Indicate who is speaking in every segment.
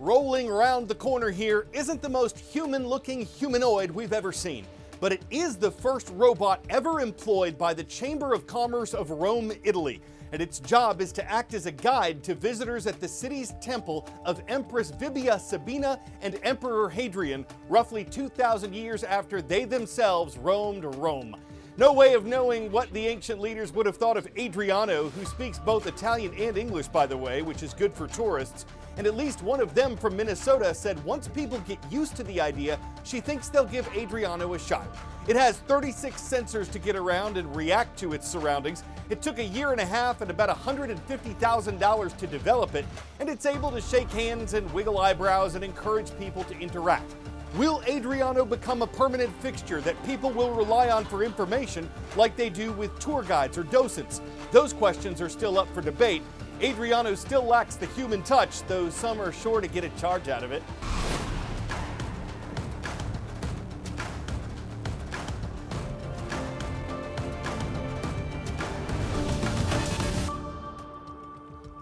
Speaker 1: rolling around the corner here isn't the most human-looking humanoid we've ever seen, but it is the first robot ever employed by the Chamber of Commerce of Rome, Italy, and its job is to act as a guide to visitors at the city's temple of Empress Vibia Sabina and Emperor Hadrian, roughly 2,000 years after they themselves roamed Rome. No way of knowing what the ancient leaders would have thought of Adriano, who speaks both Italian and English, by the way, which is good for tourists. And at least one of them from Minnesota said once people get used to the idea, she thinks they'll give Adriano a shot. It has 36 sensors to get around and react to its surroundings. It took a year and a half and about $150,000 to develop it, and it's able to shake hands and wiggle eyebrows and encourage people to interact. Will Adriano become a permanent fixture that people will rely on for information like they do with tour guides or docents? Those questions are still up for debate. Adriano still lacks the human touch, though some are sure to get a charge out of it.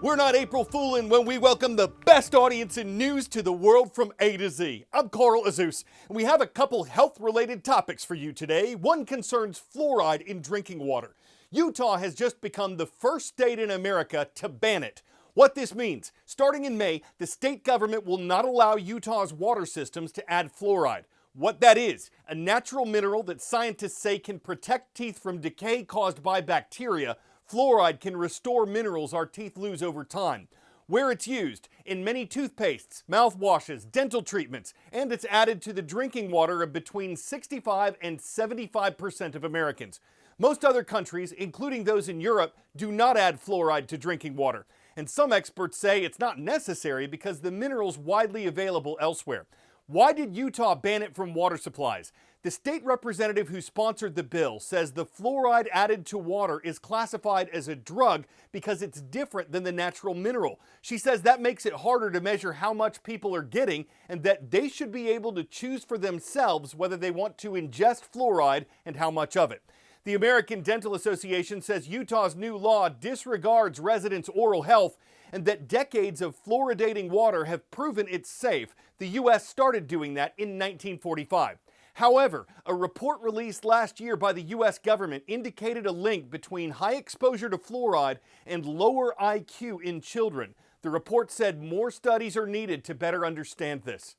Speaker 1: We're not April Fooling when we welcome the best audience in news to the world from A to Z. I'm Carl Azuz, and we have a couple health-related topics for you today. One concerns fluoride in drinking water. Utah has just become the first state in America to ban it. What this means, starting in May, the state government will not allow Utah's water systems to add fluoride. What that is, a natural mineral that scientists say can protect teeth from decay caused by bacteria. Fluoride can restore minerals our teeth lose over time. Where it's used, in many toothpastes, mouthwashes, dental treatments, and it's added to the drinking water of between 65 and 75% of Americans. Most other countries, including those in Europe, do not add fluoride to drinking water. And some experts say it's not necessary because the mineral's widely available elsewhere. Why did Utah ban it from water supplies? The state representative who sponsored the bill says the fluoride added to water is classified as a drug because it's different than the natural mineral. She says that makes it harder to measure how much people are getting and that they should be able to choose for themselves whether they want to ingest fluoride and how much of it. The American Dental Association says Utah's new law disregards residents' oral health and that decades of fluoridating water have proven it's safe. The U.S. started doing that in 1945. However, a report released last year by the U.S. government indicated a link between high exposure to fluoride and lower IQ in children. The report said more studies are needed to better understand this.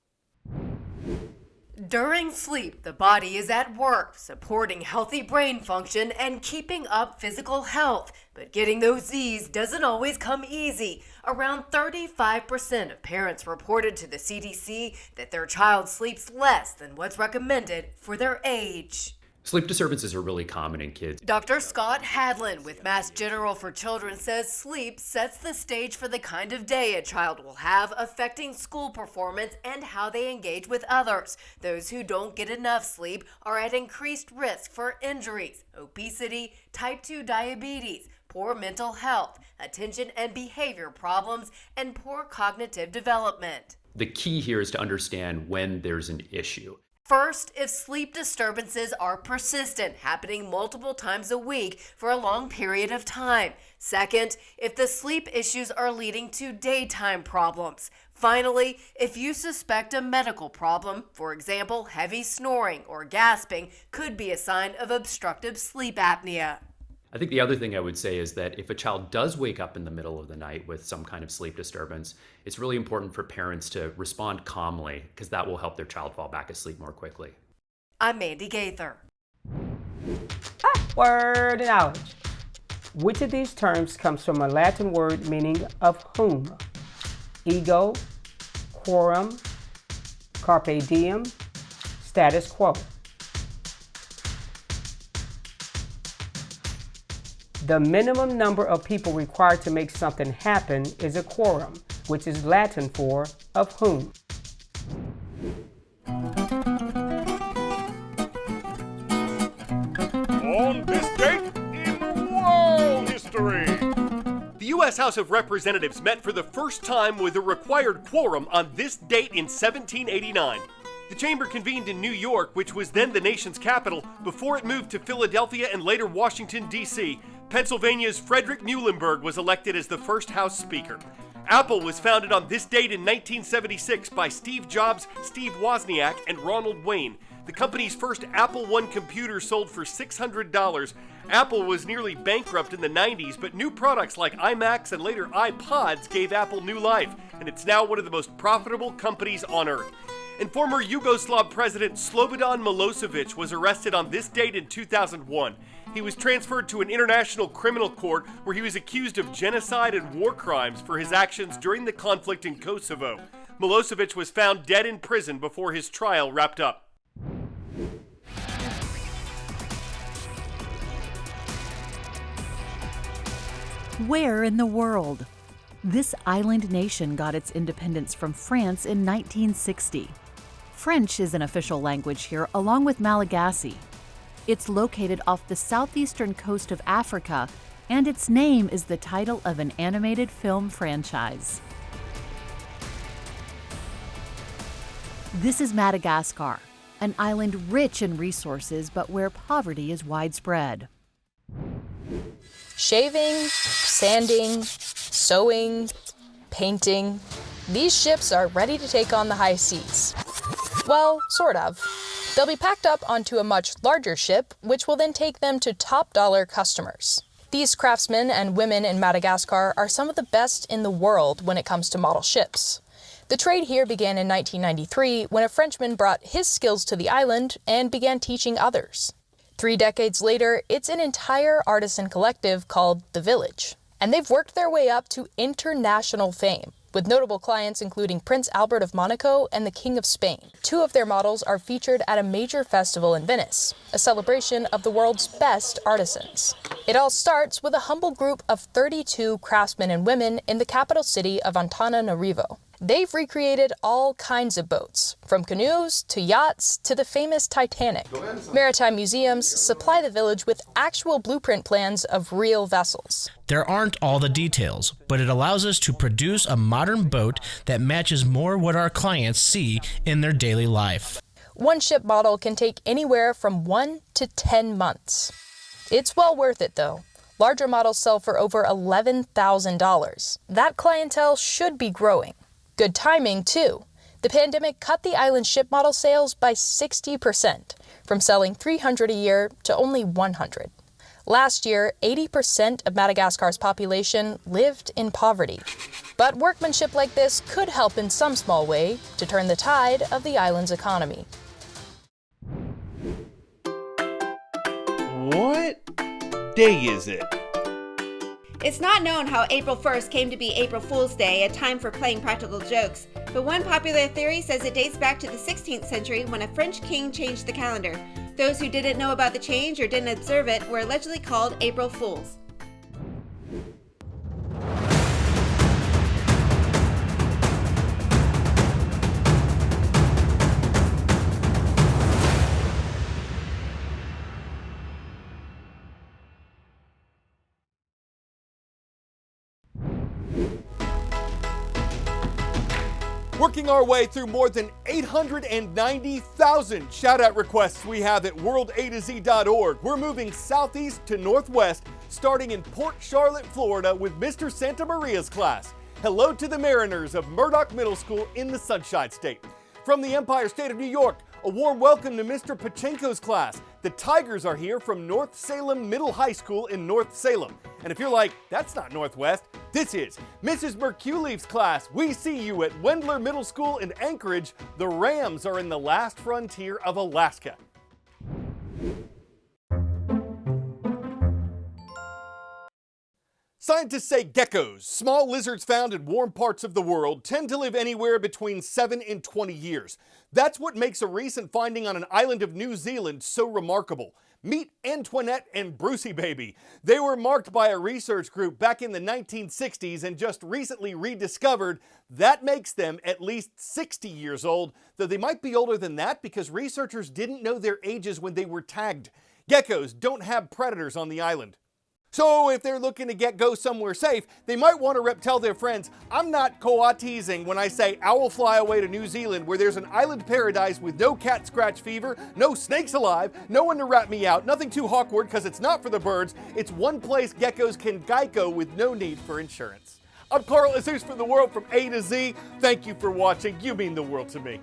Speaker 2: During sleep, the body is at work, supporting healthy brain function and keeping up physical health. But getting those Z's doesn't always come easy. Around 35% of parents reported to the CDC that their child sleeps less than what's recommended for their age.
Speaker 3: Sleep disturbances are really common in kids.
Speaker 2: Dr. Scott Hadlin with Mass General for Children says sleep sets the stage for the kind of day a child will have, affecting school performance and how they engage with others. Those who don't get enough sleep are at increased risk for injuries, obesity, type 2 diabetes, poor mental health, attention and behavior problems, and poor cognitive development.
Speaker 3: The key here is to understand when there's an issue.
Speaker 2: First, if sleep disturbances are persistent, happening multiple times a week for a long period of time. Second, if the sleep issues are leading to daytime problems. Finally, if you suspect a medical problem, for example, heavy snoring or gasping, could be a sign of obstructive sleep apnea.
Speaker 3: I think the other thing I would say is that if a child does wake up in the middle of the night with some kind of sleep disturbance, it's really important for parents to respond calmly because that will help their child fall back asleep more quickly.
Speaker 2: I'm Mandy Gaither.
Speaker 4: Word knowledge. Which of these terms comes from a Latin word meaning of whom? Ego, quorum, carpe diem, status quo. The minimum number of people required to make something happen is a quorum, which is Latin for of whom.
Speaker 1: On this date in world history. The U.S. House of Representatives met for the first time with a required quorum on this date in 1789. The chamber convened in New York, which was then the nation's capital, before it moved to Philadelphia and later Washington, D.C. Pennsylvania's Frederick Muhlenberg was elected as the first House Speaker. Apple was founded on this date in 1976 by Steve Jobs, Steve Wozniak, and Ronald Wayne. The company's first Apple I computer sold for $600. Apple was nearly bankrupt in the 90s, but new products like iMacs and later iPods gave Apple new life, and it's now one of the most profitable companies on earth. And former Yugoslav President Slobodan Milosevic was arrested on this date in 2001. He was transferred to an international criminal court where he was accused of genocide and war crimes for his actions during the conflict in Kosovo. Milosevic was found dead in prison before his trial wrapped up.
Speaker 5: Where in the world? This island nation got its independence from France in 1960. French is an official language here, along with Malagasy. It's located off the southeastern coast of Africa, and its name is the title of an animated film franchise. This is Madagascar, an island rich in resources, but where poverty is widespread.
Speaker 6: Shaving, sanding, sewing, painting. These ships are ready to take on the high seas. Well, sort of. They'll be packed up onto a much larger ship, which will then take them to top-dollar customers. These craftsmen and women in Madagascar are some of the best in the world when it comes to model ships. The trade here began in 1993 when a Frenchman brought his skills to the island and began teaching others. 3 decades later, it's an entire artisan collective called The Village. And they've worked their way up to international fame, with notable clients including Prince Albert of Monaco and the King of Spain. 2 of their models are featured at a major festival in Venice, a celebration of the world's best artisans. It all starts with a humble group of 32 craftsmen and women in the capital city of Antananarivo. They've recreated all kinds of boats, from canoes to yachts to the famous Titanic. Maritime museums supply the village with actual blueprint plans of real vessels.
Speaker 7: There aren't all the details, but it allows us to produce a modern boat that matches more what our clients see in their daily life.
Speaker 6: One ship model can take anywhere from 1 to 10 months. It's well worth it, though. Larger models sell for over $11,000. That clientele should be growing. Good timing, too. The pandemic cut the island ship model sales by 60%, from selling 300 a year to only 100. Last year, 80% of Madagascar's population lived in poverty. But workmanship like this could help in some small way to turn the tide of the island's economy.
Speaker 1: What day is it?
Speaker 8: It's not known how April 1st came to be April Fool's Day, a time for playing practical jokes, but one popular theory says it dates back to the 16th century when a French king changed the calendar. Those who didn't know about the change or didn't observe it were allegedly called April Fools.
Speaker 1: Working our way through more than 890,000 shout-out requests we have at worldatz.org. We're moving southeast to northwest, starting in Port Charlotte, Florida with Mr. Santa Maria's class. Hello to the Mariners of Murdoch Middle School in the Sunshine State. From the Empire State of New York, a warm welcome to Mr. Pachenko's class. The Tigers are here from North Salem Middle High School in North Salem. And if you're like, that's not Northwest, this is Mrs. Merculeaf's class. We see you at Wendler Middle School in Anchorage. The Rams are in the last frontier of Alaska. Scientists say geckos, small lizards found in warm parts of the world, tend to live anywhere between 7 and 20 years. That's what makes a recent finding on an island of New Zealand so remarkable. Meet Antoinette and Brucey Baby. They were marked by a research group back in the 1960s and just recently rediscovered. That makes them at least 60 years old, though they might be older than that because researchers didn't know their ages when they were tagged. Geckos don't have predators on the island. So if they're looking to go somewhere safe, they might want to tell their friends, I'm not teasing when I say I will fly away to New Zealand where there's an island paradise with no cat scratch fever, no snakes alive, no one to rat me out, nothing too awkward because it's not for the birds. It's one place geckos can gecko with no need for insurance. I'm Carl Azuz for the World from A to Z. Thank you for watching. You mean the world to me.